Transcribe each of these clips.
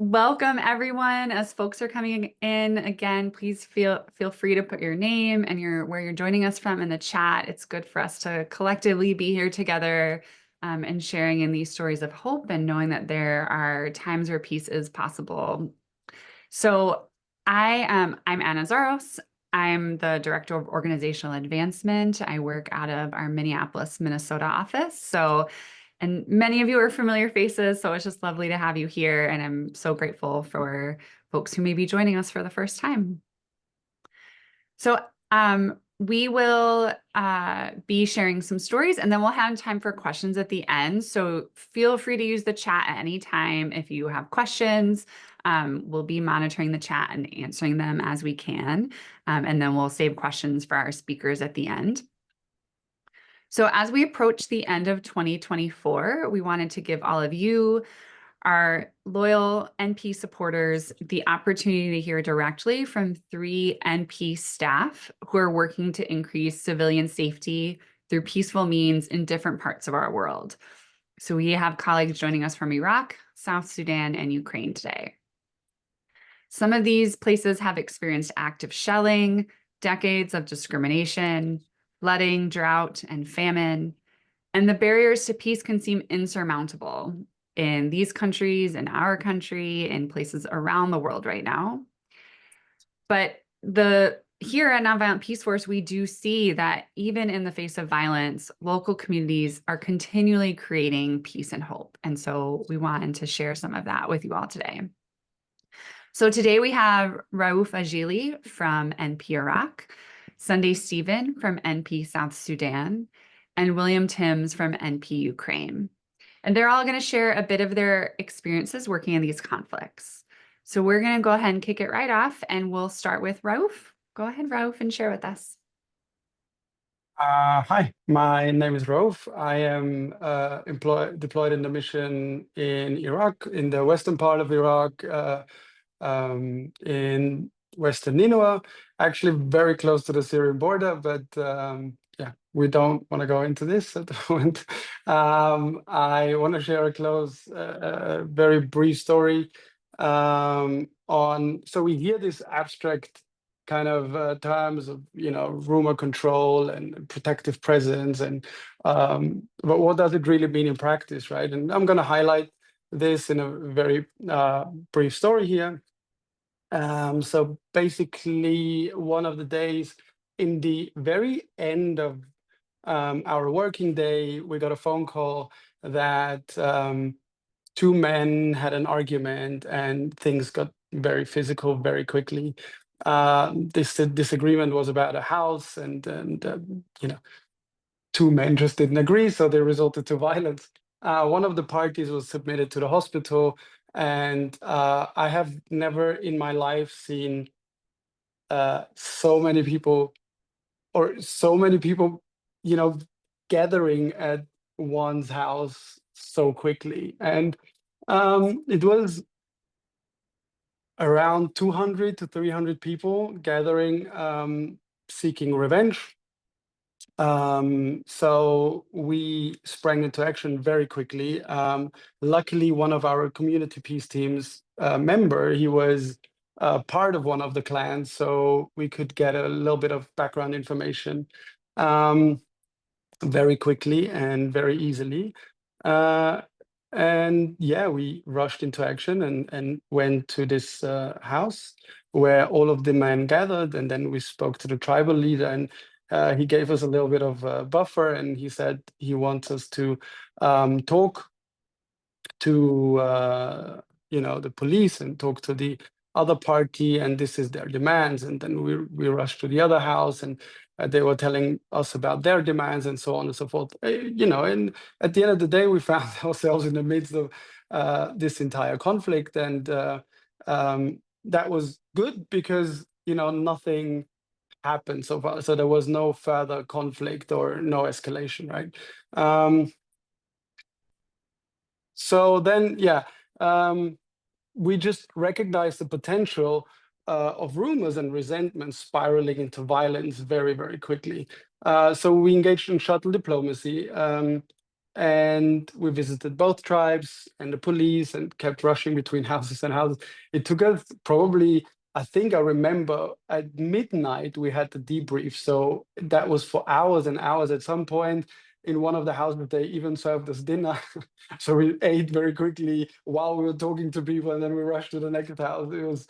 welcome everyone. As folks are coming in again, please feel free to put your name and where you're joining us from in the chat. It's good for us to collectively be here together and sharing in these stories of hope and knowing that there are times where peace is possible. So I'm Anna Zaros. I'm the Director of Organizational Advancement. I work out of our Minneapolis, Minnesota office. And many of you are familiar faces, so it's just lovely to have you here. And I'm so grateful for folks who may be joining us for the first time. So we will be sharing some stories, and then we'll have time for questions at the end. So feel free to use the chat at any time if you have questions. We'll be monitoring the chat and answering them as we can. And then we'll save questions for our speakers at the end. So as we approach the end of 2024, we wanted to give all of you, our loyal NP supporters, the opportunity to hear directly from 3 NP staff who are working to increase civilian safety through peaceful means in different parts of our world. So we have colleagues joining us from Iraq, South Sudan, and Ukraine today. Some of these places have experienced active shelling, decades of discrimination, flooding, drought, and famine, and the barriers to peace can seem insurmountable in these countries, in our country, in places around the world right now. But here at Nonviolent Peace Force, we do see that even in the face of violence, local communities are continually creating peace and hope. And so we wanted to share some of that with you all today. So today we have Raouf Ajili from NP Iraq, Sunday Stephen from NP South Sudan, and William Timms from NP Ukraine. And they're all going to share a bit of their experiences working in these conflicts. So we're going to go ahead and kick it right off, and we'll start with Raouf. Go ahead, Raouf, and share with us. Hi, my name is Raouf. I am deployed in the mission in Iraq, in the western part of Iraq, in Western Nineveh, actually very close to the Syrian border, but yeah, we don't want to go into this at the moment. I want to share a very brief story so we hear this abstract kind of terms of, rumor control and protective presence, and but what does it really mean in practice, right? And I'm going to highlight this in a very brief story here. So basically, one of the days in the very end of our working day, we got a phone call that 2 men had an argument and things got very physical very quickly. This disagreement was about a house, and 2 men just didn't agree, so they resulted to violence. One of the parties was submitted to the hospital, and I have never in my life seen so many people, gathering at one's house so quickly. And it was around 200 to 300 people gathering, seeking revenge. So we sprang into action very quickly. Luckily, one of our community peace teams member, he was part of one of the clans, so we could get a little bit of background information very quickly and very easily. And yeah, we rushed into action and went to this house where all of the men gathered, and then we spoke to the tribal leader, and he gave us a little bit of a buffer, and he said he wants us to talk to the police and talk to the other party, and this is their demands. And then we rushed to the other house, and they were telling us about their demands and so on and so forth. And at the end of the day, we found ourselves in the midst of this entire conflict, and that was good because nothing happened so far. So there was no further conflict or no escalation, right? So then, yeah, we just recognized the potential of rumors and resentment spiraling into violence very, very quickly. So we engaged in shuttle diplomacy. and we visited both tribes and the police and kept rushing between houses and houses. It took us probably, I think I remember at midnight we had the debrief. So that was for hours and hours. At some point in one of the houses, they even served us dinner. So we ate very quickly while we were talking to people, and then we rushed to the next house.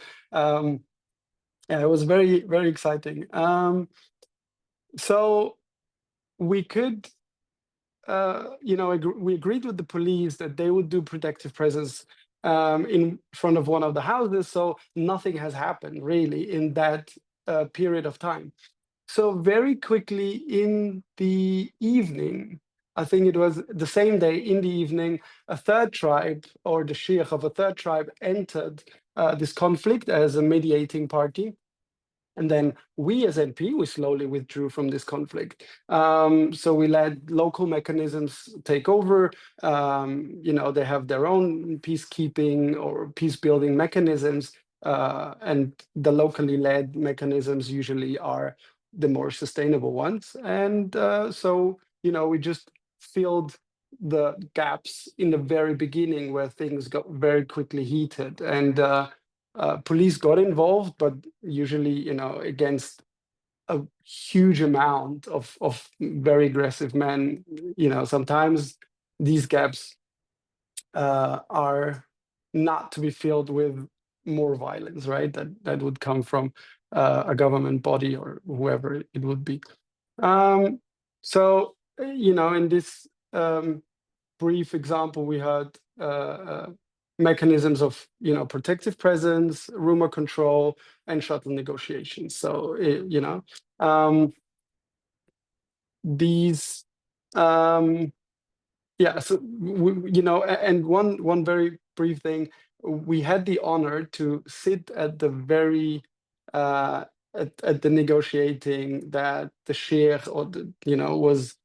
Yeah, it was very, very exciting. So we could, we agreed with the police that they would do protective presence in front of one of the houses. So nothing has happened really in that period of time. So very quickly in the evening, I think it was the same day in the evening, a third tribe, or the sheikh of a third tribe, entered this conflict as a mediating party. And then we as NP, we slowly withdrew from this conflict. So we let local mechanisms take over. They have their own peacekeeping or peace building mechanisms. And the locally led mechanisms usually are the more sustainable ones. And we just filled the gaps in the very beginning where things got very quickly heated. And police got involved, but usually, against a huge amount of very aggressive men. Sometimes these gaps are not to be filled with more violence, right? That would come from a government body or whoever it would be. In this brief example, we had mechanisms of protective presence, rumor control, and shuttle negotiations. So these and one very brief thing, we had the honor to sit at the very at the negotiating that the sheikh or was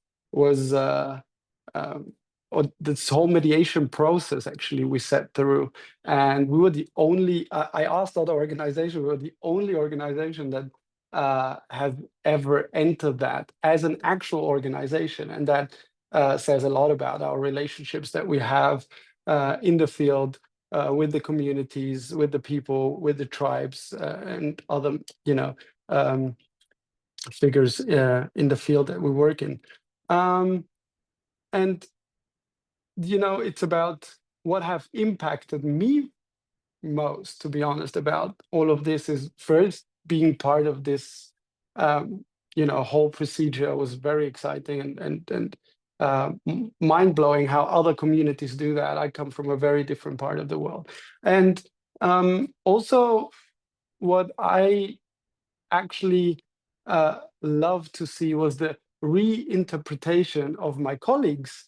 or this whole mediation process actually we sat through, and we were the only. I asked other organizations, we were the only organization that have ever entered that as an actual organization, and that says a lot about our relationships that we have in the field with the communities, with the people, with the tribes, and other figures in the field that we work in. And it's about what have impacted me most, to be honest, about all of this is first being part of this whole procedure was very exciting and mind-blowing how other communities do that. I come from a very different part of the world. And also what I actually love to see was the reinterpretation of my colleagues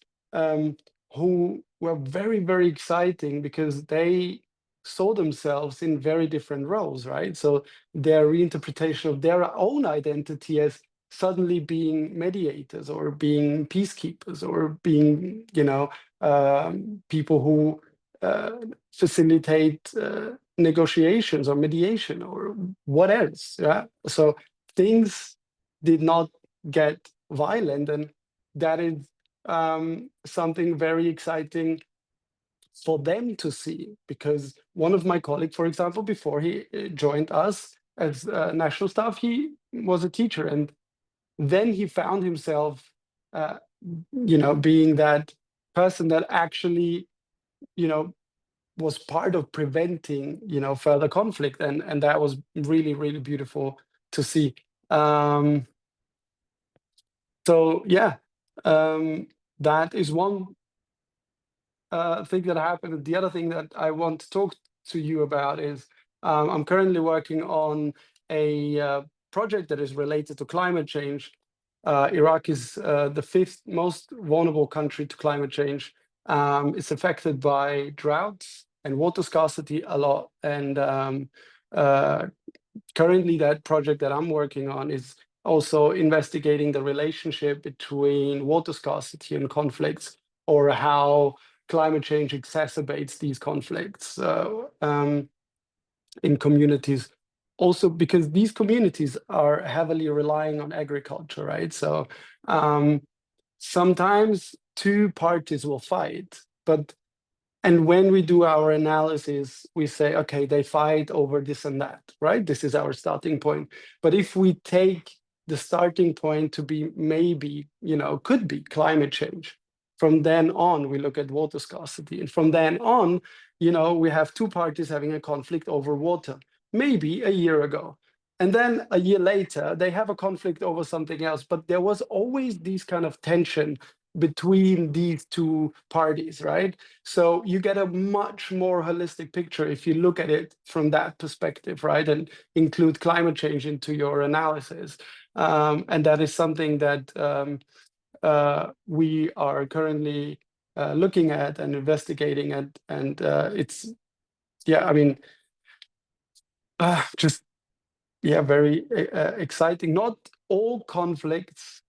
who were very, very exciting because they saw themselves in very different roles, right? So their reinterpretation of their own identity as suddenly being mediators or being peacekeepers or being, people who facilitate negotiations or mediation or what else, yeah? So things did not get violent, and that is something very exciting for them to see, because one of my colleagues, for example, before he joined us as national staff, he was a teacher, and then he found himself being that person that actually was part of preventing further conflict, and that was really, really beautiful to see. So yeah, that is one thing that happened. The other thing that I want to talk to you about is I'm currently working on a project that is related to climate change. Iraq is the fifth most vulnerable country to climate change. It's affected by droughts and water scarcity a lot. And currently that project that I'm working on is also investigating the relationship between water scarcity and conflicts, or how climate change exacerbates these conflicts in communities. Also, because these communities are heavily relying on agriculture, right? So sometimes two parties will fight, and when we do our analysis, we say, okay, they fight over this and that, right? This is our starting point. But if we take the starting point to be maybe, could be climate change, from then on, we look at water scarcity. And from then on, we have two parties having a conflict over water, maybe a year ago. And then a year later, they have a conflict over something else. But there was always this kind of tension between these two parties, right? So you get a much more holistic picture if you look at it from that perspective, right? And include climate change into your analysis. And that is something that we are currently looking at and investigating. And it's, yeah, I mean, just, yeah, very exciting. Not all conflicts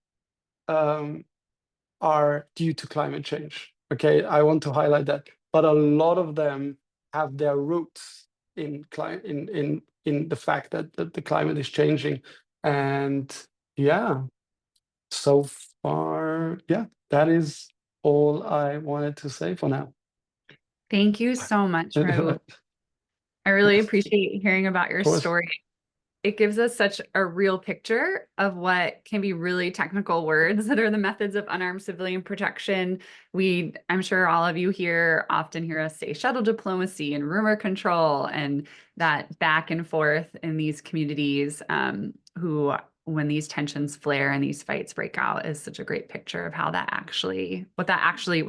are due to climate change. Okay, I want to highlight that. But a lot of them have their roots in the fact that the climate is changing. And yeah, so far, yeah, that is all I wanted to say for now. Thank you so much, Raouf. I really appreciate hearing about your story. It gives us such a real picture of what can be really technical words that are the methods of unarmed civilian protection. I'm sure all of you here often hear us say shuttle diplomacy and rumor control, and that back and forth in these communities who, when these tensions flare and these fights break out, is such a great picture of how what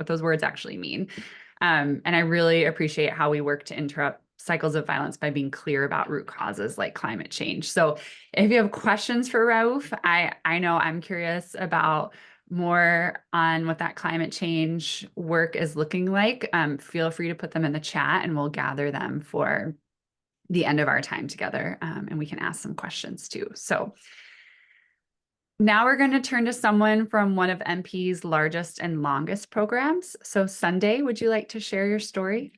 those words actually mean. And I really appreciate how we work to interrupt cycles of violence by being clear about root causes like climate change. So if you have questions for Raouf, I know I'm curious about more on what that climate change work is looking like. Feel free to put them in the chat and we'll gather them for the end of our time together, and we can ask some questions too. So now we're going to turn to someone from one of MP's largest and longest programs. So Sunday, would you like to share your story?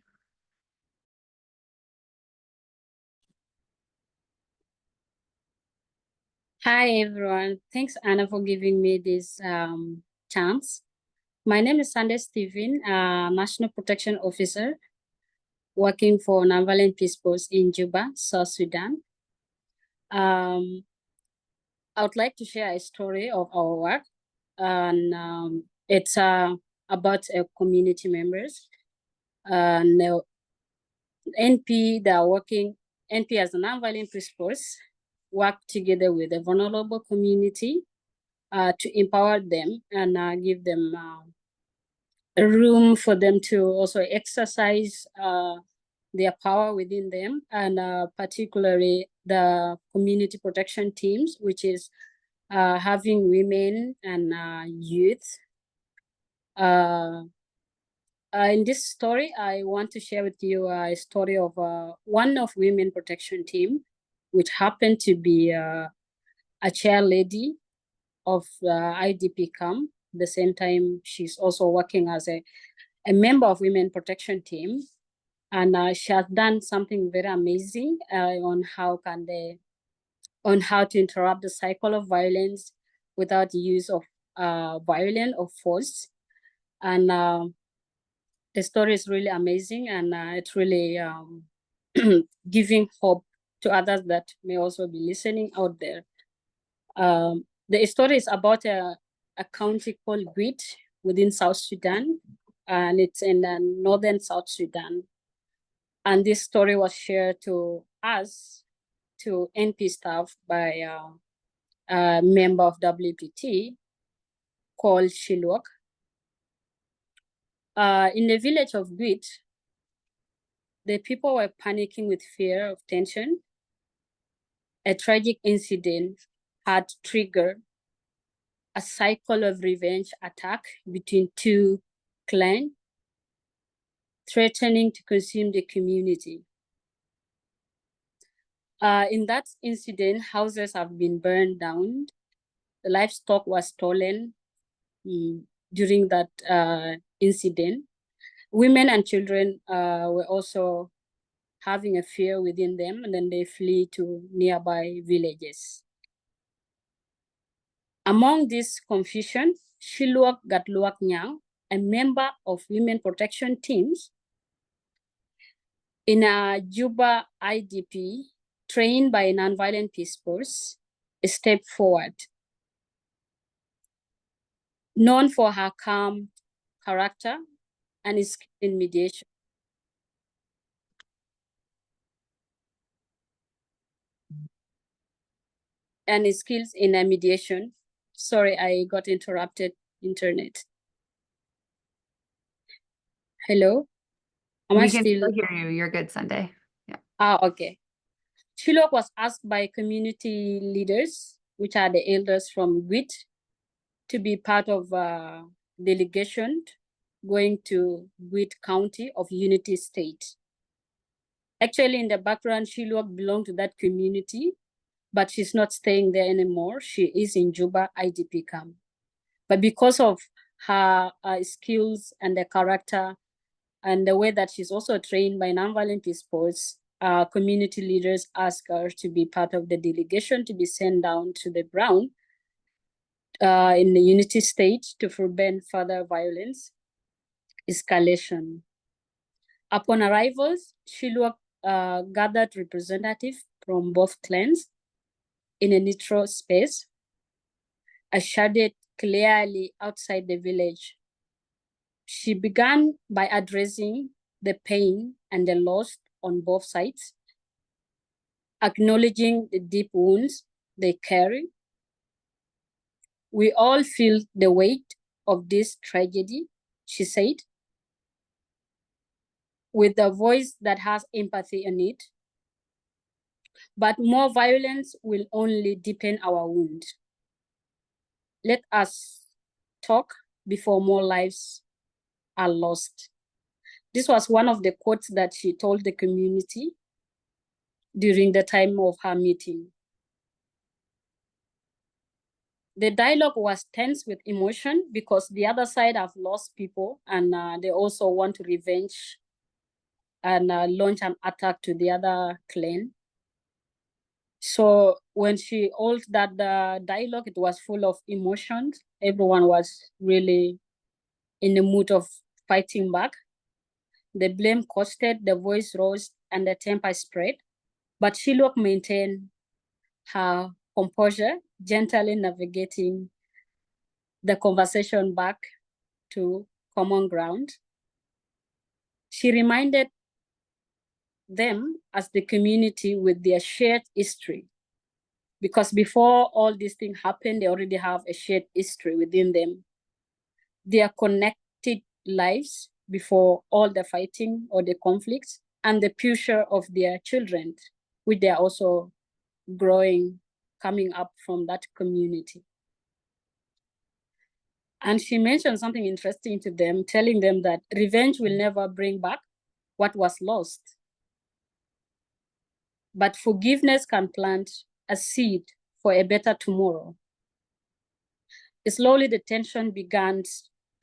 Hi, everyone. Thanks, Anna, for giving me this chance. My name is Sunday Stephen, National Protection Officer, working for Nonviolent Peace Force in Juba, South Sudan. I would like to share a story of our work, and it's about community members. And NP, they are working, NP as a Nonviolent Peace Force, work together with a vulnerable community to empower them and give them a room for them to also exercise their power within them, and particularly the community protection teams, which is having women and youth. In this story, I want to share with you a story of one of women protection team, which happened to be a chair lady of IDP camp. At the same time, she's also working as a member of women protection team. And she has done something very amazing on how to interrupt the cycle of violence without the use of violence or force. And the story is really amazing, and it's really giving hope to others that may also be listening out there. The story is about a county called Gwit within South Sudan, and it's in northern South Sudan. And this story was shared to us, to NP staff, by a member of WPT called Shilwak. In the village of Gwit, the people were panicking with fear of tension. A tragic incident had triggered a cycle of revenge attack between two clans, threatening to consume the community. In that incident, houses have been burned down. The livestock was stolen during that incident. Women and children were also having a fear within them, and then they flee to nearby villages. Among this confusion, Shilwak Gatluak Nyang, a member of women protection teams in a Juba IDP trained by Nonviolent Peace Force, stepped forward. Known for her calm character and skill in mediation. And skills in mediation. Sorry, I got interrupted, internet. Hello? We can still hear you. You're good, Sunday. Yeah. Okay. Chilok was asked by community leaders, which are the elders from WIT, to be part of a delegation going to WIT County of Unity State. Actually, in the background, Chilok belonged to that community, but she's not staying there anymore. She is in Juba IDP camp. But because of her skills and the character and the way that she's also trained by Nonviolent Peace Force, community leaders asked her to be part of the delegation to be sent down to the ground in the Unity State to prevent further violence escalation. Upon arrivals, Chilok gathered representatives from both clans in a neutral space, shaded clearly outside the village. She began by addressing the pain and the loss on both sides, acknowledging the deep wounds they carry. We all feel the weight of this tragedy, she said, with a voice that has empathy in it. But more violence will only deepen our wound. Let us talk before more lives are lost. This was one of the quotes that she told the community during the time of her meeting. The dialogue was tense with emotion because the other side have lost people and they also want to revenge and launch an attack to the other clan. So when she held that dialogue, it was full of emotions. Everyone was really in the mood of fighting back. The blame costed, the voice rose, and the temper spread. But Chilok maintained her composure, gently navigating the conversation back to common ground. She reminded them as the community with their shared history, because before all these things happen, they already have a shared history within them. Their connected lives before all the fighting or the conflicts, and the future of their children, which they are also growing, coming up from that community. And she mentioned something interesting to them, telling them that revenge will never bring back what was lost. But forgiveness can plant a seed for a better tomorrow. Slowly, the tension began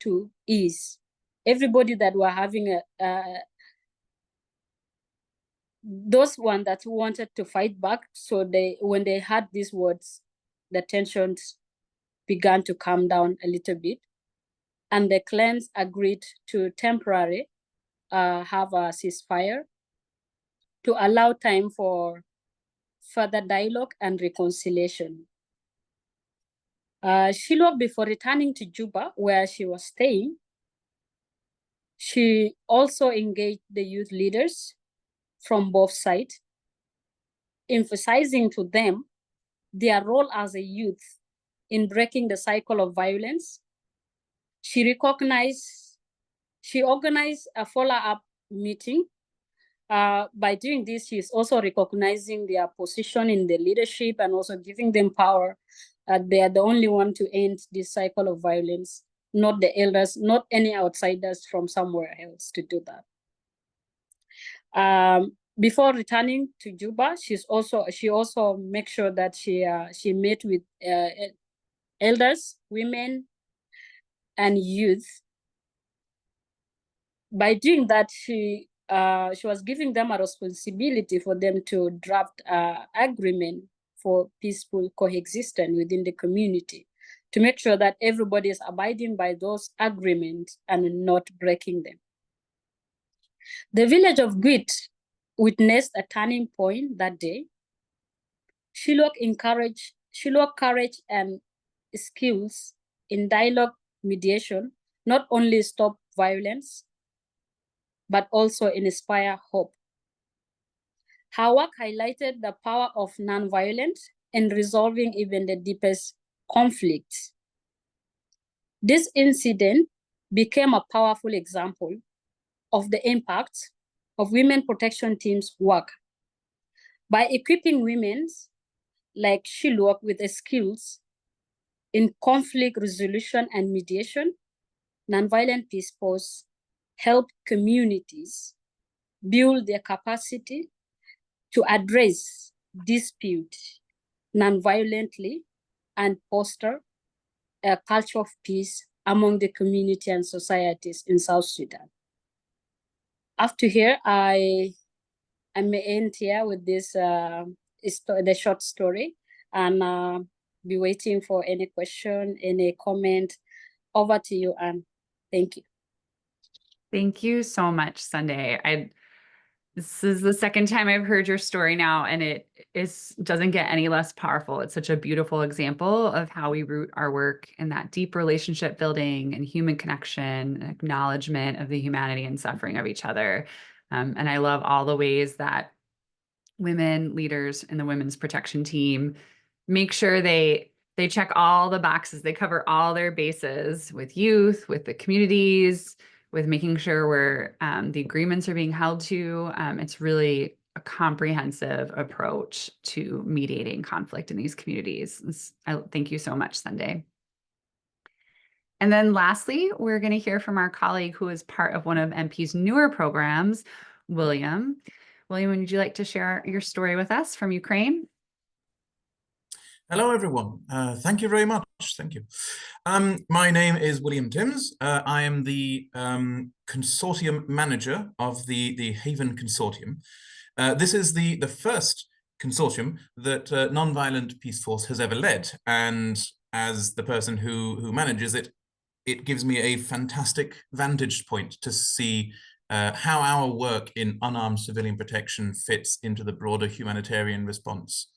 to ease. Everybody that were having those ones that wanted to fight back, so when they heard these words, the tensions began to calm down a little bit. And the clans agreed to temporarily have a ceasefire to allow time for further dialogue and reconciliation. Chilok, before returning to Juba, where she was staying, she also engaged the youth leaders from both sides, emphasizing to them their role as a youth in breaking the cycle of violence. She organized a follow-up meeting. By doing this, she's also recognizing their position in the leadership and also giving them power. They are the only one to end this cycle of violence, not the elders, not any outsiders from somewhere else to do that. Before returning to Juba, she also makes sure that she met with elders, women, and youth. By doing that, she was giving them a responsibility for them to draft agreement for peaceful coexistence within the community, to make sure that everybody is abiding by those agreements and not breaking them. The village of Gwit witnessed a turning point that day. Shilwak courage and skills in dialogue mediation not only stop violence, but also inspire hope. Her work highlighted the power of nonviolence in resolving even the deepest conflicts. This incident became a powerful example of the impact of women protection teams' work. By equipping women like Shilwak with the skills in conflict resolution and mediation, nonviolent peace force help communities build their capacity to address dispute nonviolently and foster a culture of peace among the community and societies in South Sudan. After here, I may end here with this the short story, and be waiting for any question, any comment. Over to you, Anne. Thank you. Thank you so much, Sunday. This is the second time I've heard your story now, and it doesn't get any less powerful. It's such a beautiful example of how we root our work in that deep relationship building and human connection and acknowledgement of the humanity and suffering of each other. And I love all the ways that women leaders in the women's protection team make sure they check all the boxes, they cover all their bases with youth, with the communities, with making sure the agreements are being held to. It's really a comprehensive approach to mediating conflict in these communities. Thank you so much, Sunday. And then lastly, we're going to hear from our colleague who is part of one of MP's newer programs, William. William, would you like to share your story with us from Ukraine? Hello, everyone. Thank you very much. Thank you. My name is William Timms. I am the Consortium Manager of the Haven Consortium. This is the first consortium that Nonviolent Peace Force has ever led. And as the person who manages it, it gives me a fantastic vantage point to see how our work in unarmed civilian protection fits into the broader humanitarian response.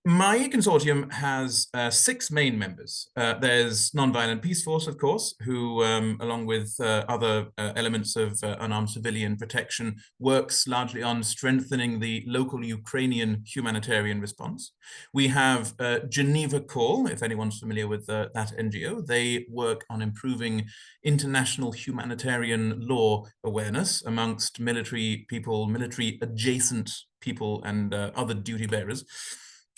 My consortium has 6 main members. There's Nonviolent Peace Force, of course, who, along with other elements of unarmed civilian protection, works largely on strengthening the local Ukrainian humanitarian response. We have Geneva Call, if anyone's familiar with that NGO. They work on improving international humanitarian law awareness amongst military people, military adjacent people, and other duty bearers.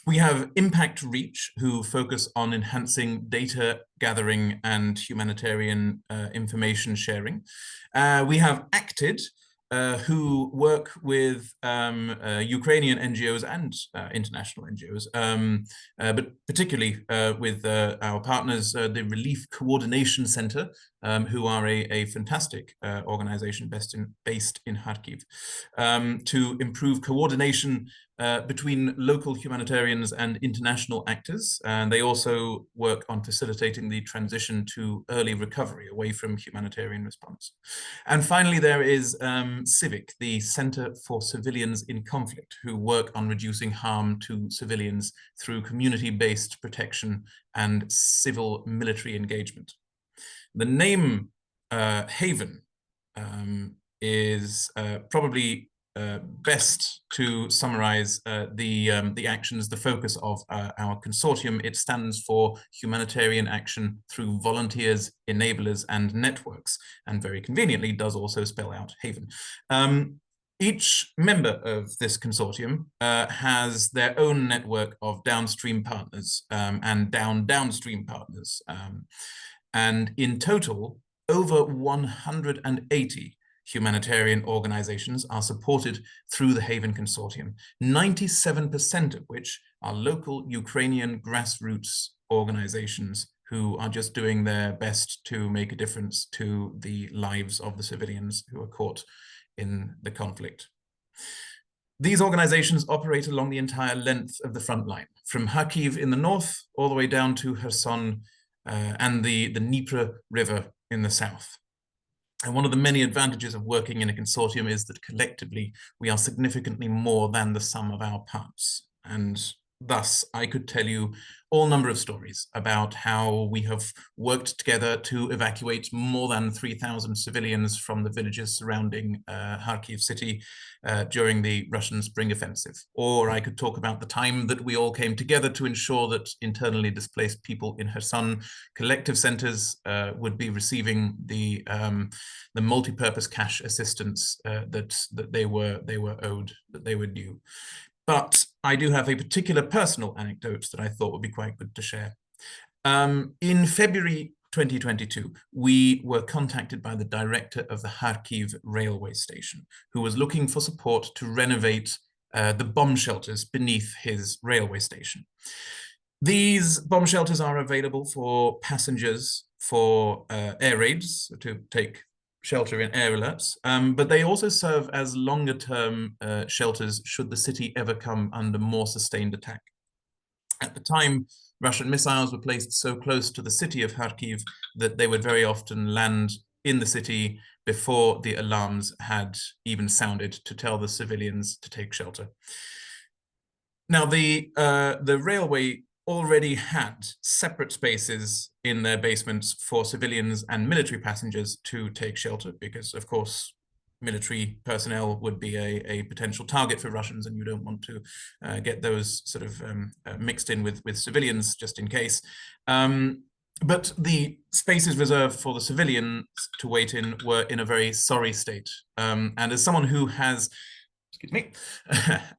We have Impact Reach, who focus on enhancing data gathering and humanitarian information sharing. We have Acted, who work with Ukrainian NGOs and international NGOs, but particularly with our partners, the Relief Coordination Center, who are a fantastic organization based in Kharkiv, to improve coordination between local humanitarians and international actors. And they also work on facilitating the transition to early recovery away from humanitarian response. And finally, there is CIVIC, the Center for Civilians in Conflict, who work on reducing harm to civilians through community-based protection and civil military engagement. The name Haven is probably best to summarize the actions, the focus of our consortium. It stands for Humanitarian Action Through Volunteers, Enablers, and Networks, and very conveniently does also spell out Haven. Each member of this consortium has their own network of downstream partners and downstream partners. And in total, over 180 humanitarian organizations are supported through the Haven Consortium, 97% of which are local Ukrainian grassroots organizations who are just doing their best to make a difference to the lives of the civilians who are caught in the conflict. These organizations operate along the entire length of the front line, from Kharkiv in the north all the way down to Kherson and the Dnieper River in the south. And one of the many advantages of working in a consortium is that collectively we are significantly more than the sum of our parts. And thus, I could tell you all number of stories about how we have worked together to evacuate more than 3,000 civilians from the villages surrounding Kharkiv city during the Russian spring offensive. Or I could talk about the time that we all came together to ensure that internally displaced people in Kherson collective centers would be receiving the multi-purpose cash assistance that they were owed, that they were due. But I do have a particular personal anecdote that I thought would be quite good to share. In February 2022, we were contacted by the director of the Kharkiv railway station, who was looking for support to renovate the bomb shelters beneath his railway station. These bomb shelters are available for passengers for air raids, to take shelter in air alerts, but they also serve as longer-term shelters should the city ever come under more sustained attack. At the time, Russian missiles were placed so close to the city of Kharkiv that they would very often land in the city before the alarms had even sounded to tell the civilians to take shelter. Now, the railway already had separate spaces in their basements for civilians and military passengers to take shelter, because of course military personnel would be a potential target for Russians, and you don't want to get those sort of mixed in with civilians just in case. But the spaces reserved for the civilians to wait in were in a very sorry state. And as someone who has, excuse me,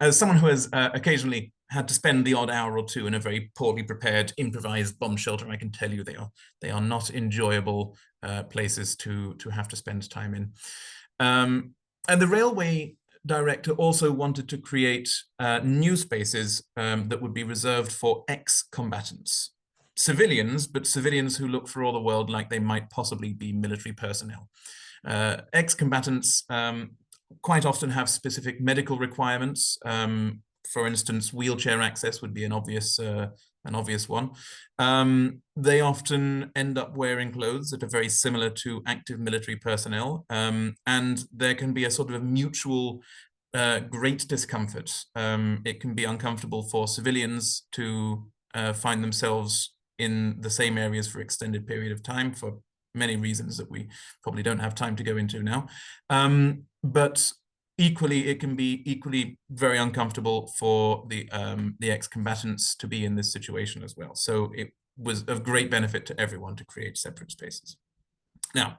as someone who has occasionally had to spend the odd hour or two in a very poorly prepared improvised bomb shelter, I can tell you they are not enjoyable places to have to spend time in. And the railway director also wanted to create new spaces that would be reserved for ex-combatants, civilians, but civilians who look for all the world like they might possibly be military personnel. Ex-combatants quite often have specific medical requirements. For instance, wheelchair access would be an obvious one. They often end up wearing clothes that are very similar to active military personnel, and there can be a sort of a mutual great discomfort. It can be uncomfortable for civilians to find themselves in the same areas for extended period of time for many reasons that we probably don't have time to go into now. But equally, it can be equally very uncomfortable for the ex-combatants to be in this situation as well. So it was of great benefit to everyone to create separate spaces. Now,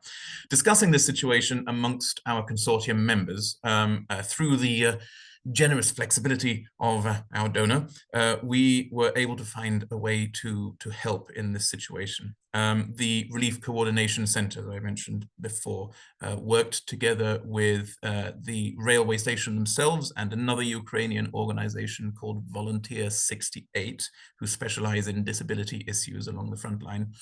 discussing this situation amongst our consortium members through the generous flexibility of our donor, we were able to find a way to help in this situation. The Relief Coordination Center that I mentioned before worked together with the railway station themselves and another Ukrainian organization called Volunteer 68, who specialize in disability issues along the front line.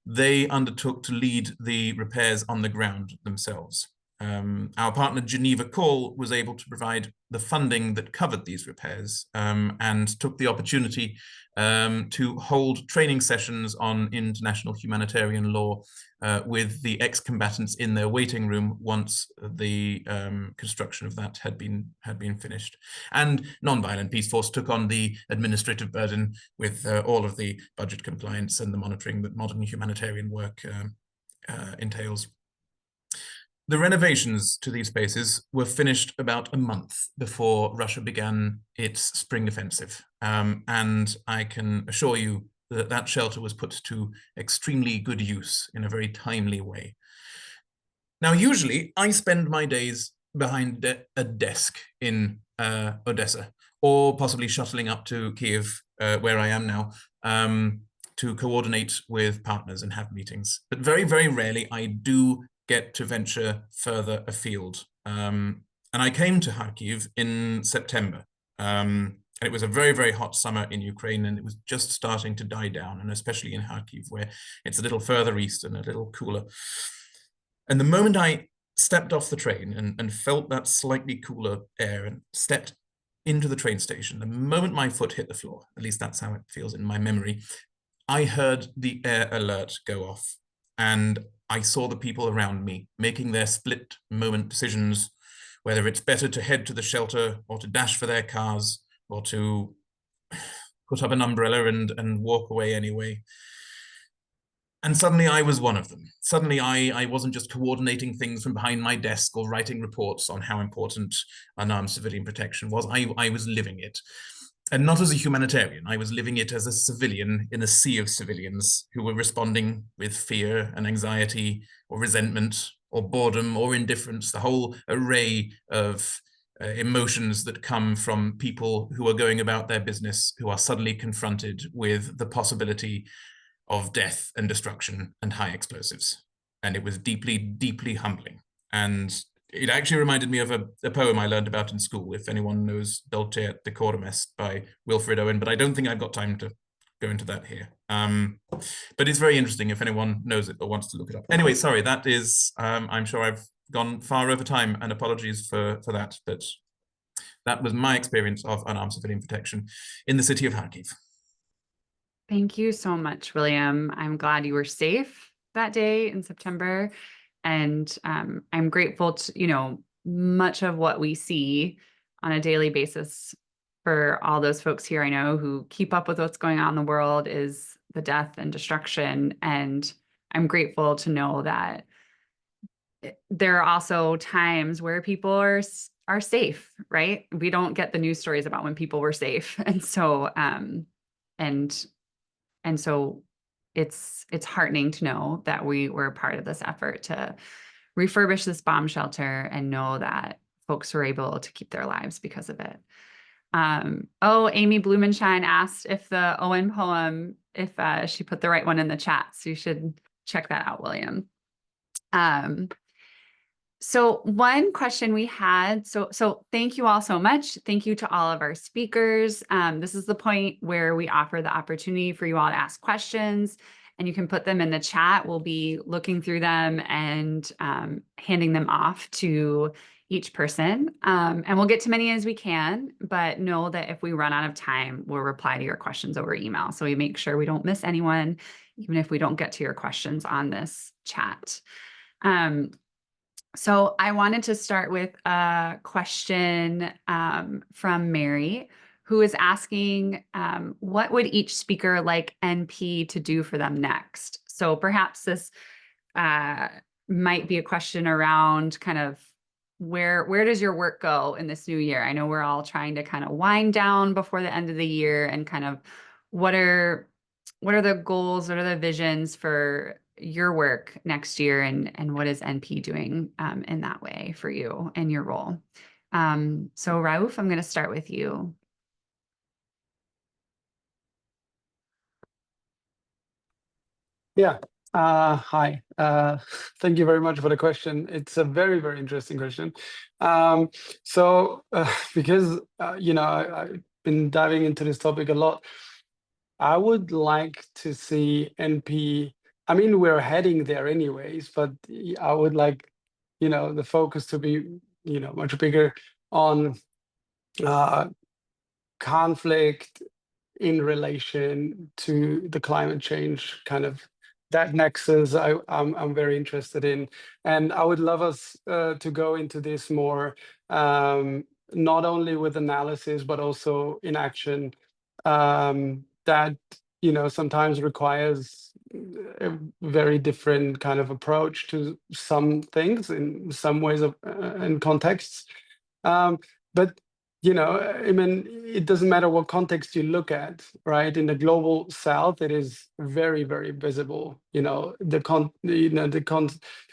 They undertook to lead the repairs on the ground themselves. Our partner Geneva Call was able to provide the funding that covered these repairs and took the opportunity to hold training sessions on international humanitarian law with the ex-combatants in their waiting room once the construction of that had been finished. And Nonviolent Peace Force took on the administrative burden with all of the budget compliance and the monitoring that modern humanitarian work entails. The renovations to these spaces were finished about a month before Russia began its spring offensive. And I can assure you that that shelter was put to extremely good use in a very timely way. Now, usually I spend my days behind a desk in Odessa, or possibly shuttling up to Kiev, where I am now, to coordinate with partners and have meetings. But very, very rarely I do get to venture further afield. And I came to Kharkiv in September. And it was a very, very hot summer in Ukraine, and it was just starting to die down, and especially in Kharkiv, where it's a little further east and a little cooler. And the moment I stepped off the train and felt that slightly cooler air and stepped into the train station, the moment my foot hit the floor, at least that's how it feels in my memory, I heard the air alert go off, and I saw the people around me making their split moment decisions, whether it's better to head to the shelter or to dash for their cars or to put up an umbrella and walk away anyway. And suddenly I was one of them. Suddenly I wasn't just coordinating things from behind my desk or writing reports on how important unarmed civilian protection was. I was living it. And not as a humanitarian, I was living it as a civilian in a sea of civilians who were responding with fear and anxiety or resentment or boredom or indifference, the whole array of emotions that come from people who are going about their business, who are suddenly confronted with the possibility of death and destruction and high explosives. And it was deeply, deeply humbling. And it actually reminded me of a poem I learned about in school, if anyone knows Dulce et Decorum Est by Wilfred Owen, but I don't think I've got time to go into that here. But it's very interesting if anyone knows it or wants to look it up. Anyway, sorry, that is, I'm sure I've gone far over time, and apologies for that, but that was my experience of unarmed civilian protection in the city of Kharkiv. Thank you so much, William. I'm glad you were safe that day in September. And I'm grateful to, much of what we see on a daily basis for all those folks here I know who keep up with what's going on in the world is the death and destruction. And I'm grateful to know that there are also times where people are safe, right? We don't get the news stories about when people were safe. And so, and so it's heartening to know that we were a part of this effort to refurbish this bomb shelter and know that folks were able to keep their lives because of it. Amy Blumenshine asked if the Owen poem, if she put the right one in the chat. So you should check that out, William. So one question we had, so thank you all so much. Thank you to all of our speakers. This is the point where we offer the opportunity for you all to ask questions, and you can put them in the chat. We'll be looking through them and handing them off to each person. And we'll get to many as we can, but know that if we run out of time, we'll reply to your questions over email. So we make sure we don't miss anyone, even if we don't get to your questions on this chat. So I wanted to start with a question from Mary, who is asking, what would each speaker like NP to do for them next? So perhaps this might be a question around kind of where does your work go in this new year? I know we're all trying to kind of wind down before the end of the year, and kind of what are the goals, what are the visions for your work next year, and what is NP doing in that way for you and your role? So Raouf, I'm going to start with you. Yeah. Hi. Thank you very much for the question. It's a very, very interesting question. Because I've been diving into this topic a lot, I would like to see NP. I mean, we're heading there anyways, but I would like, the focus to be, much bigger on conflict in relation to the climate change, kind of that nexus I'm very interested in. And I would love us to go into this more, not only with analysis, but also in action, that, sometimes requires a very different kind of approach to some things in some ways of and contexts. But I mean, it doesn't matter what context you look at, right? In the global South, it is very, very visible. The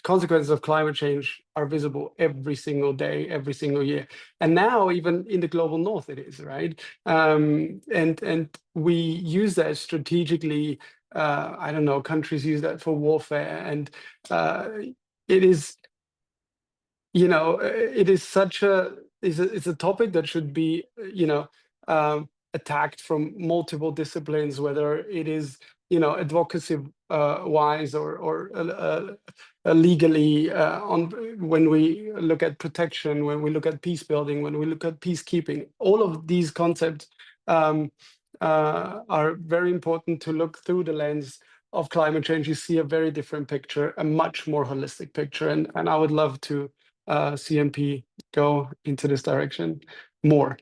consequences of climate change are visible every single day, every single year, and now even in the global North, it is, right? And we use that strategically. I don't know. Countries use that for warfare, and it is, it is such a. It's a topic that should be, attacked from multiple disciplines, whether it is, advocacy wise or legally when we look at protection, when we look at peace building, when we look at peacekeeping, all of these concepts are very important to look through the lens of climate change. You see a very different picture, a much more holistic picture, and I would love to see MP go into this direction more.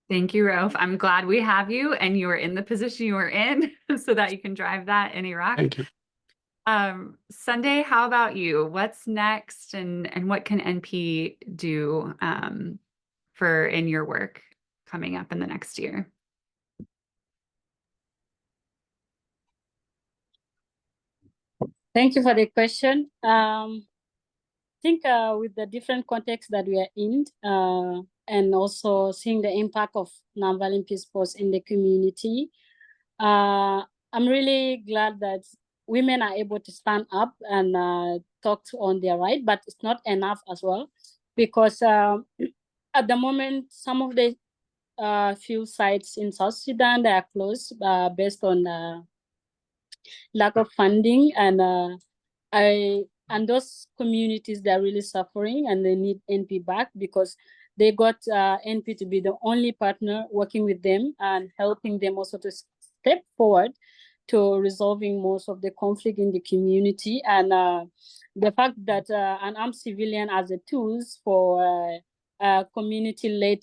Thank you, Raouf. I'm glad we have you and you are in the position you are in so that you can drive that in Iraq. Thank you. Sunday, how about you? What's next and what can NP do for in your work coming up in the next year? Thank you for the question. I think with the different contexts that we are in, and also seeing the impact of nonviolent peace force in the community, I'm really glad that women are able to stand up and talk on their right, but it's not enough as well, because at the moment, some of the few sites in South Sudan, they are closed based on lack of funding, and those communities, they're really suffering and they need NP back, because they got NP to be the only partner working with them and helping them also to step forward to resolving most of the conflict in the community. And the fact that unarmed civilian as a tools for community-led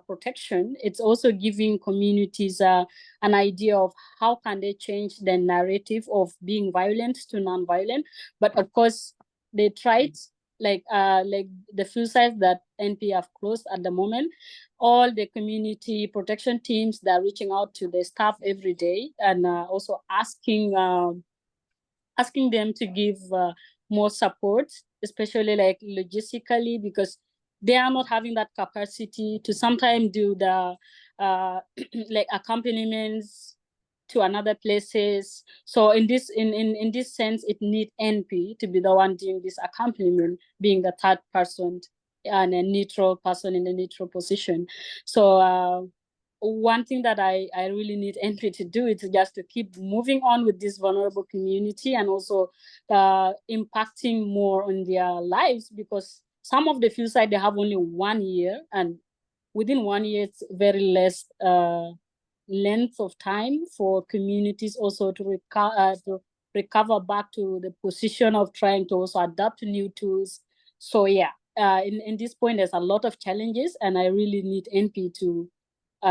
protection, it's also giving communities an idea of how can they change the narrative of being violent to non-violent. But of course, they tried, like the few sites that NP have closed at the moment, all the community protection teams, they're reaching out to the staff every day and also asking them to give more support, especially like logistically, because they are not having that capacity to sometimes do the like accompaniments to another places. So in this sense, it needs NP to be the one doing this accompaniment, being the third person and a neutral person in the neutral position. So one thing that I really need NP to do is just to keep moving on with this vulnerable community and also impacting more on their lives, because some of the few sites, they have only 1 year, and within 1 year, it's very less length of time for communities also to recover back to the position of trying to also adapt to new tools. So yeah, in this point, there's a lot of challenges, and I really need NP to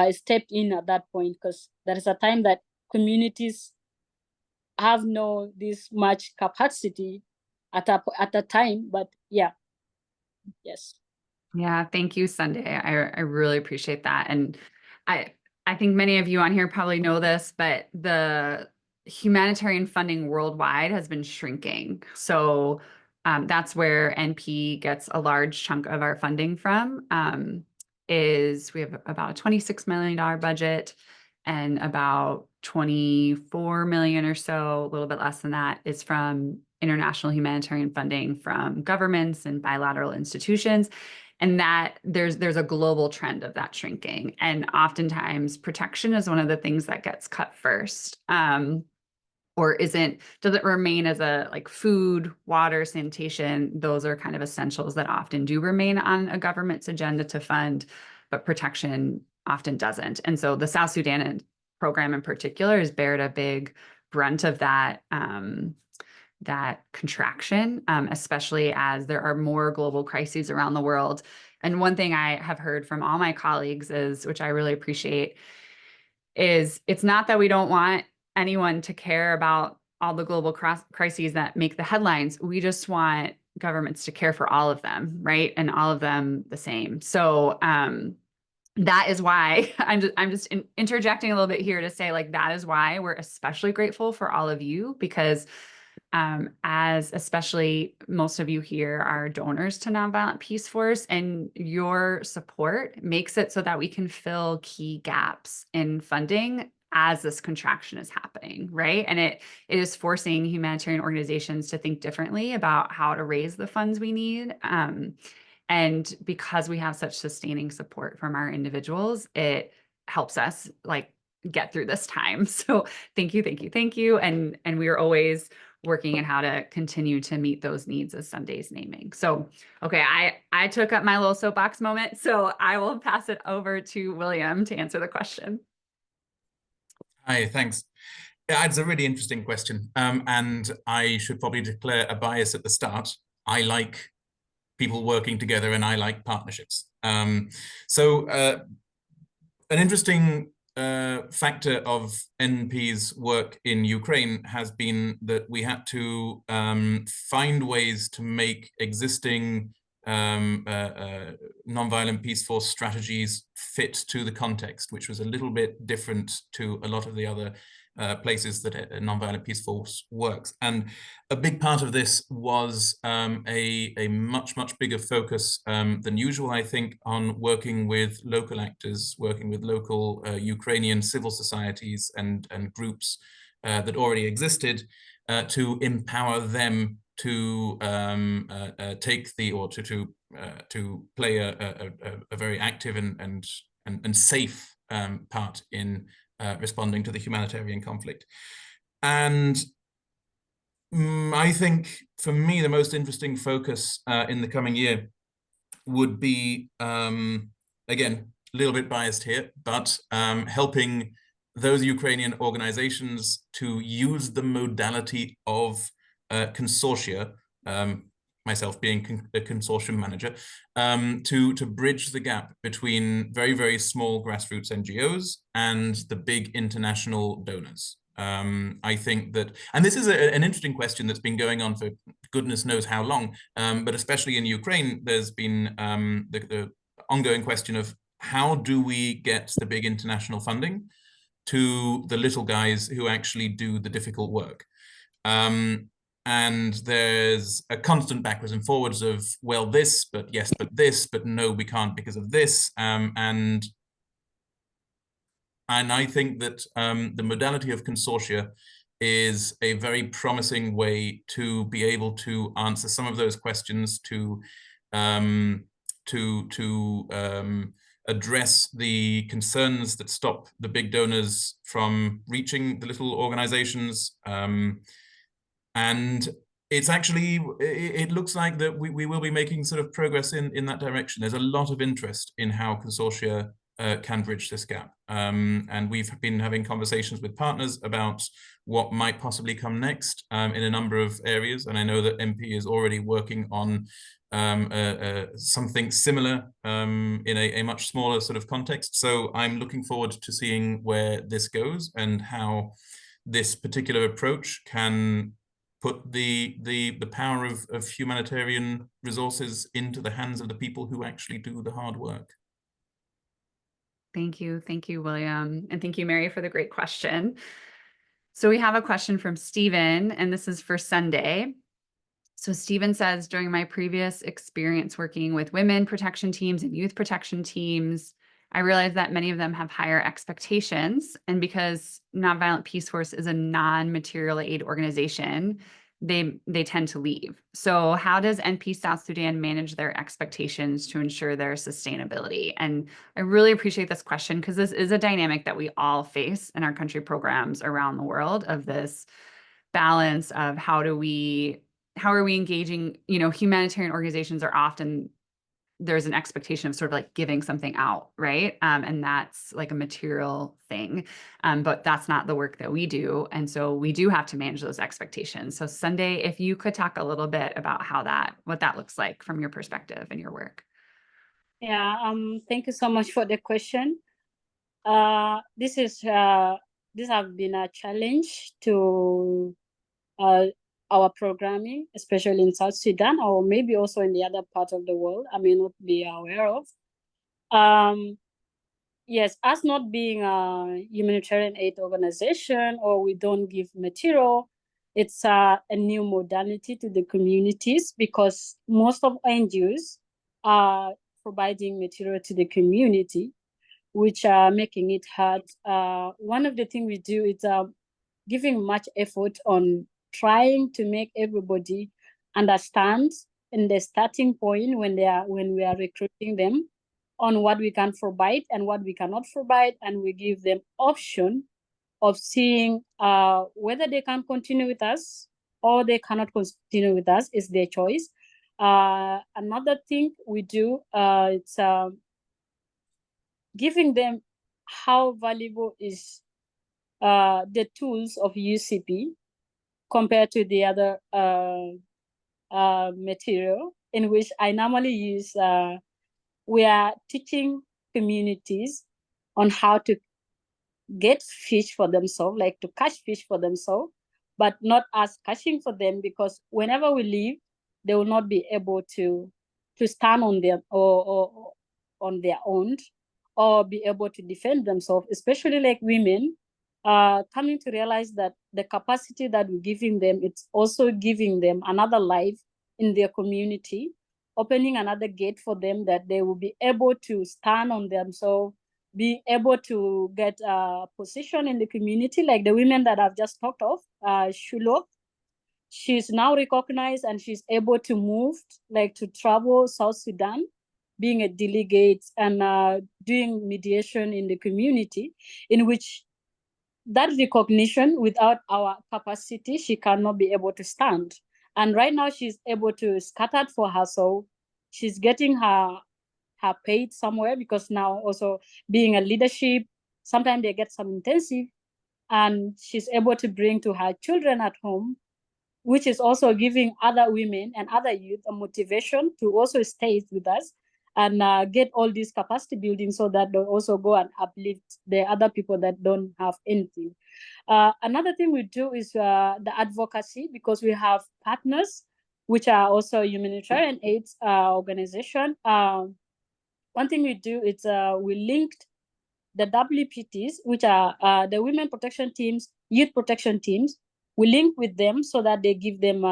step in at that point, because there is a time that communities have no this much capacity at a time. But yeah. Yes. Yeah, thank you, Sunday. I really appreciate that. And I think many of you on here probably know this, but the humanitarian funding worldwide has been shrinking. So that's where NP gets a large chunk of our funding from. We have about a $26 million budget, and about 24 million or so, a little bit less than that, is from international humanitarian funding from governments and bilateral institutions. And that there's a global trend of that shrinking. And oftentimes protection is one of the things that gets cut first. Or doesn't remain as a like food, water, sanitation. Those are kind of essentials that often do remain on a government's agenda to fund, but protection often doesn't. And so the South Sudan program in particular has bared a big brunt of that contraction, especially as there are more global crises around the world. And one thing I have heard from all my colleagues is, which I really appreciate, is it's not that we don't want anyone to care about all the global crises that make the headlines. We just want governments to care for all of them, right? And all of them the same. So that is why I'm just interjecting a little bit here to say, like, that is why we're especially grateful for all of you, because as especially most of you here are donors to Nonviolent Peace Force, and your support makes it so that we can fill key gaps in funding as this contraction is happening, right? And it is forcing humanitarian organizations to think differently about how to raise the funds we need. And because we have such sustaining support from our individuals, it helps us like get through this time. So thank you, thank you, thank you. And we are always working on how to continue to meet those needs as Sunday's naming. So, okay, I took up my little soapbox moment, so I will pass it over to William to answer the question. Hi, thanks. Yeah, it's a really interesting question. And I should probably declare a bias at the start. I like people working together and I like partnerships. So an interesting factor of NP's work in Ukraine has been that we had to find ways to make existing nonviolent peace force strategies fit to the context, which was a little bit different to a lot of the other places that a nonviolent peace force works. And a big part of this was a much bigger focus than usual, I think, on working with local actors, working with local Ukrainian civil societies and groups that already existed to empower them to take the, or to play a very active and safe part in responding to the humanitarian conflict. And I think for me, the most interesting focus in the coming year would be, again, a little bit biased here, but helping those Ukrainian organizations to use the modality of consortia, myself being a consortium manager, to bridge the gap between very small grassroots NGOs and the big international donors. I think that, and this is an interesting question that's been going on for goodness knows how long, but especially in Ukraine, there's been the ongoing question of how do we get the big international funding to the little guys who actually do the difficult work. And there's a constant backwards and forwards of, well, this, but yes, but this, but no, we can't because of this. And I think that the modality of consortia is a very promising way to be able to answer some of those questions, to address the concerns that stop the big donors from reaching the little organizations. And it's actually, it looks like that we will be making sort of progress in that direction. There's a lot of interest in how consortia can bridge this gap. And we've been having conversations with partners about what might possibly come next in a number of areas. And I know that MP is already working on something similar in a much smaller sort of context. So I'm looking forward to seeing where this goes and how this particular approach can put the power of humanitarian resources into the hands of the people who actually do the hard work. Thank you, William. And thank you, Mary, for the great question. So we have a question from Stephen, and this is for Sunday. So Stephen says, during my previous experience working with women protection teams and youth protection teams, I realized that many of them have higher expectations. And because Nonviolent Peace Force is a non-material aid organization, they tend to leave. So how does NP South Sudan manage their expectations to ensure their sustainability? And I really appreciate this question because this is a dynamic that we all face in our country programs around the world, of this balance of how are we engaging, humanitarian organizations are often, there's an expectation of sort of like giving something out, right? And that's like a material thing, but that's not the work that we do. And so we do have to manage those expectations. So Sunday, if you could talk a little bit about what that looks like from your perspective and your work. Yeah, thank you so much for the question. This has been a challenge to our programming, especially in South Sudan, or maybe also in the other part of the world I may not be aware of. Yes, us not being a humanitarian aid organization, or we don't give material, it's a new modality to the communities, because most of NGOs are providing material to the community, which are making it hard. One of the things we do is giving much effort on trying to make everybody understand in the starting point when we are recruiting them on what we can provide and what we cannot provide, and we give them option of seeing whether they can continue with us or they cannot continue with us. Is their choice. Another thing we do, it's giving them how valuable is the tools of UCP compared to the other material, in which I normally use, we are teaching communities on how to get fish for themselves, like to catch fish for themselves, but not us catching for them, because whenever we leave, they will not be able to stand on their or on their own, or be able to defend themselves, especially like women, coming to realize that the capacity that we're giving them, it's also giving them another life in their community, opening another gate for them, that they will be able to stand on themselves, be able to get a position in the community, like the women that I've just talked of, Shulo. She's now recognized and she's able to move, like to travel South Sudan, being a delegate and doing mediation in the community, in which that recognition, without our capacity, she cannot be able to stand. And right now she's able to scatter for herself. She's getting her paid somewhere, because now also being a leadership, sometimes they get some intensive, and she's able to bring to her children at home, which is also giving other women and other youth a motivation to also stay with us and get all this capacity building, so that they'll also go and uplift the other people that don't have anything. Another thing we do is the advocacy, because we have partners which are also humanitarian aid organization. One thing we do is we linked the WPTs, which are the women protection teams, youth protection teams. We link with them so that they give them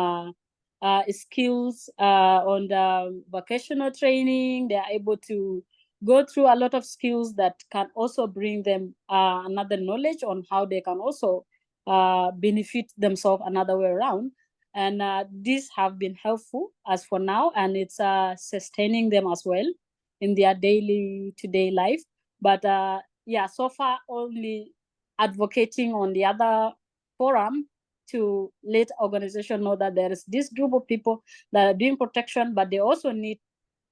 skills on the vocational training. They are able to go through a lot of skills that can also bring them another knowledge on how they can also benefit themselves another way around. And these have been helpful as for now, and it's sustaining them as well in their daily to-day life. But yeah, so far only advocating on the other forum to let organization know that there is this group of people that are doing protection, but they also need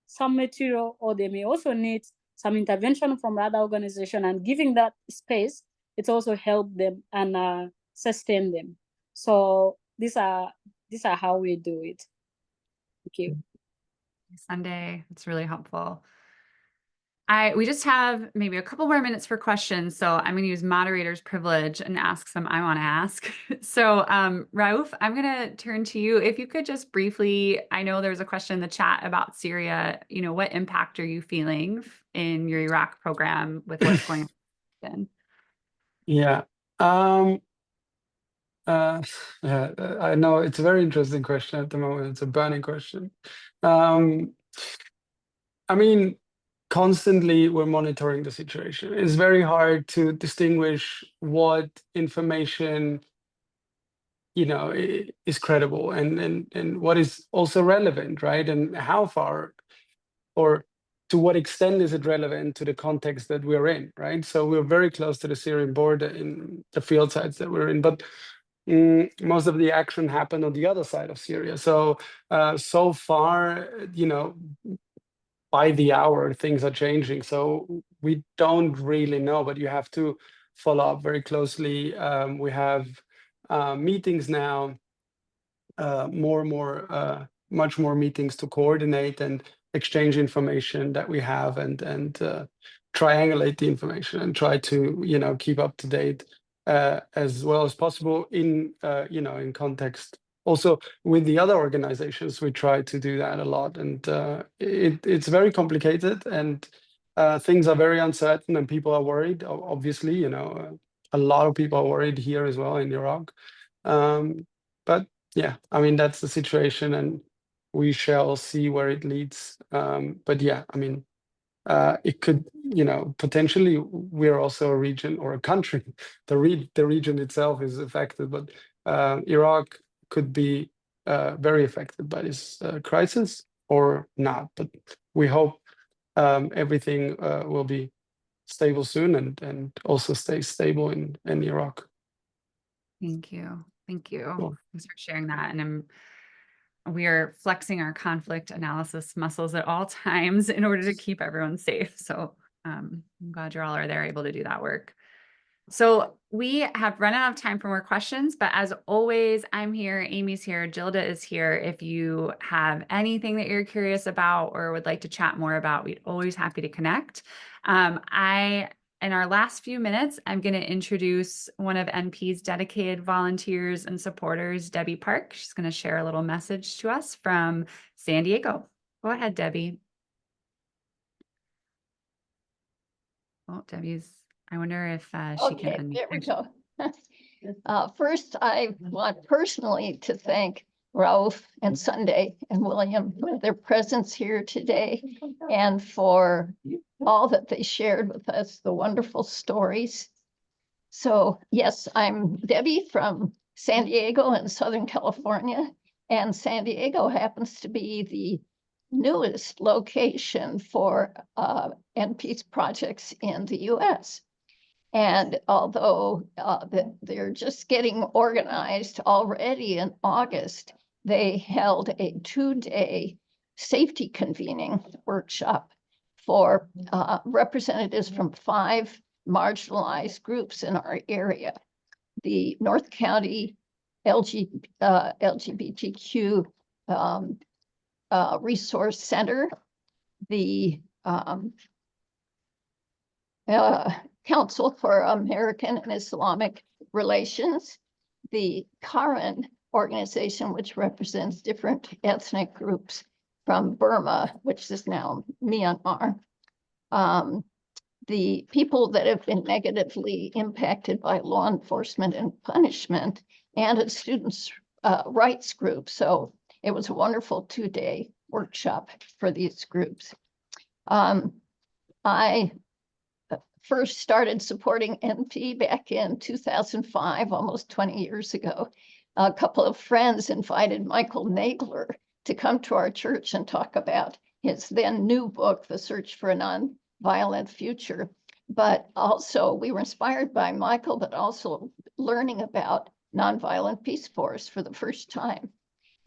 some material, or they may also need some intervention from other organization, and giving that space, it's also helped them and sustain them. So these are how we do it. Thank you. Sunday, it's really helpful. We just have maybe a couple more minutes for questions, so I'm going to use moderator's privilege and ask some I want to ask. So Raouf, I'm going to turn to you. If you could just briefly, I know there's a question in the chat about Syria, what impact are you feeling in your Iraq program with what's going on? Yeah. I know it's a very interesting question at the moment. It's a burning question. I mean, constantly we're monitoring the situation. It's very hard to distinguish what information, is credible and what is also relevant, right? And how far or to what extent is it relevant to the context that we're in, right? So we're very close to the Syrian border in the field sites that we're in, but most of the action happened on the other side of Syria. So so far, by the hour, things are changing. So we don't really know, but you have to follow up very closely. We have meetings now, much more meetings to coordinate and exchange information that we have and triangulate the information and try to, keep up to date as well as possible in context. Also, with the other organizations, we try to do that a lot, and it's very complicated, and things are very uncertain, and people are worried. Obviously, a lot of people are worried here as well in Iraq. But yeah, I mean, that's the situation, and we shall see where it leads. But yeah, I mean, it could, potentially we're also a region or a country. The region itself is affected, but Iraq could be very affected by this crisis or not. But we hope everything will be stable soon and also stay stable in Iraq. Thank you. Thank you. Cool. Thanks for sharing that. And we are flexing our conflict analysis muscles at all times in order to keep everyone safe. So I'm glad you all are there able to do that work. So we have run out of time for more questions, but as always, I'm here, Amy's here, Jilda is here. If you have anything that you're curious about or would like to chat more about, we'd always happy to connect. In our last few minutes, I'm going to introduce one of NP's dedicated volunteers and supporters, Debbie Park. She's going to share a little message to us from San Diego. Go ahead, Debbie. Oh, I wonder if she can unmute. There we go. First, I want personally to thank Raouf and Sunday and William for their presence here today and for all that they shared with us, the wonderful stories. So yes, I'm Debbie from San Diego in Southern California, and San Diego happens to be the newest location for NP's projects in the US. And although they're just getting organized already in August, they held a 2-day safety convening workshop for representatives from 5 marginalized groups in our area. The North County LGBTQ Resource Center, the Council for American and Islamic Relations, the Karen organization, which represents different ethnic groups from Burma, which is now Myanmar, the people that have been negatively impacted by law enforcement and punishment, and a students' rights group. So it was a wonderful 2-day workshop for these groups. I first started supporting NP back in 2005, almost 20 years ago. A couple of friends invited Michael Nagler to come to our church and talk about his then new book, The Search for a Nonviolent Future. But also we were inspired by Michael, but also learning about Nonviolent Peace Force for the first time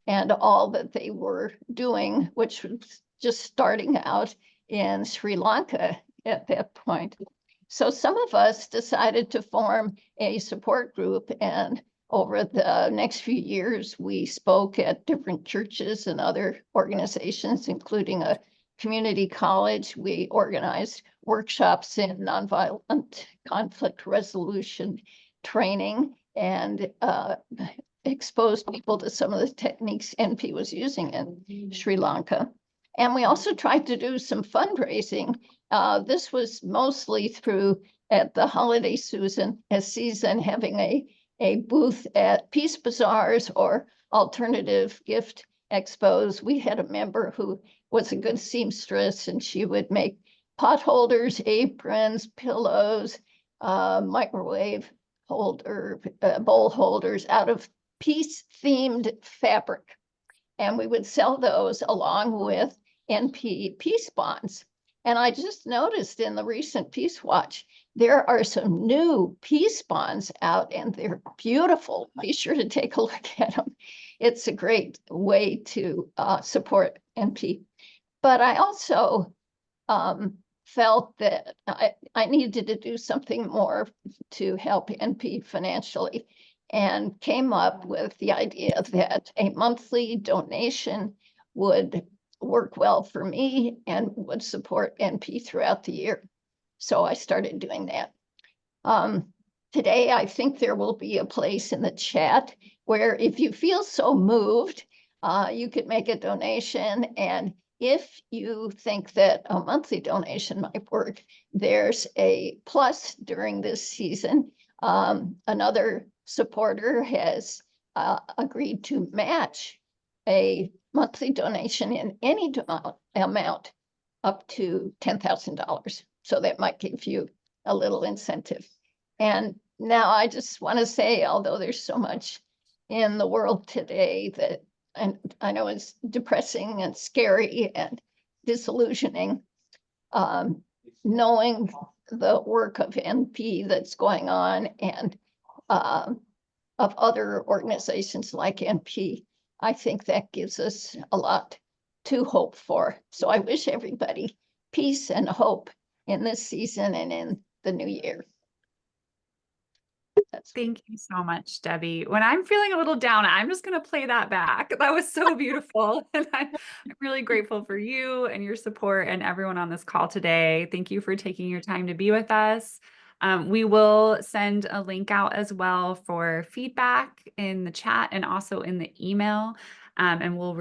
and all that they were doing, which was just starting out in Sri Lanka at that point. So some of us decided to form a support group, and over the next few years, we spoke at different churches and other organizations, including a community college. We organized workshops in nonviolent conflict resolution training and exposed people to some of the techniques NP was using in Sri Lanka. And we also tried to do some fundraising. This was mostly through at the holiday season having a booth at Peace Bazaars or alternative gift expos. We had a member who was a good seamstress, and she would make pot holders, aprons, pillows, microwave holder, bowl holders out of peace-themed fabric. And we would sell those along with NP peace bonds. And I just noticed in the recent Peace Watch, there are some new peace bonds out, and they're beautiful. Be sure to take a look at them. It's a great way to support NP. But I also felt that I needed to do something more to help NP financially, and came up with the idea that a monthly donation would work well for me and would support NP throughout the year. So I started doing that. Today, I think there will be a place in the chat where if you feel so moved, you could make a donation. And if you think that a monthly donation might work, there's a plus during this season. Another supporter has agreed to match a monthly donation in any amount up to $10,000. So that might give you a little incentive. And now I just want to say, although there's so much in the world today that I know is depressing and scary and disillusioning, knowing the work of NP that's going on and of other organizations like NP, I think that gives us a lot to hope for. So I wish everybody peace and hope in this season and in the new year. Thank you so much, Debbie. When I'm feeling a little down, I'm just going to play that back. That was so beautiful. And I'm really grateful for you and your support and everyone on this call today. Thank you for taking your time to be with us. We will send a link out as well for feedback in the chat and also in the email. And we'll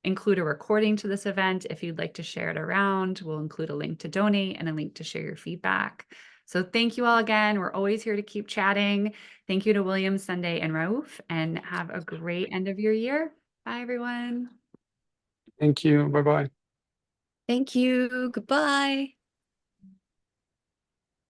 include a recording to this event. If you'd like to share it around, we'll include a link to donate and a link to share your feedback. So thank you all again. We're always here to keep chatting. Thank you to William, Sunday, and Raouf, and have a great end of your year. Bye, everyone. Thank you. Bye-bye. Thank you. Goodbye.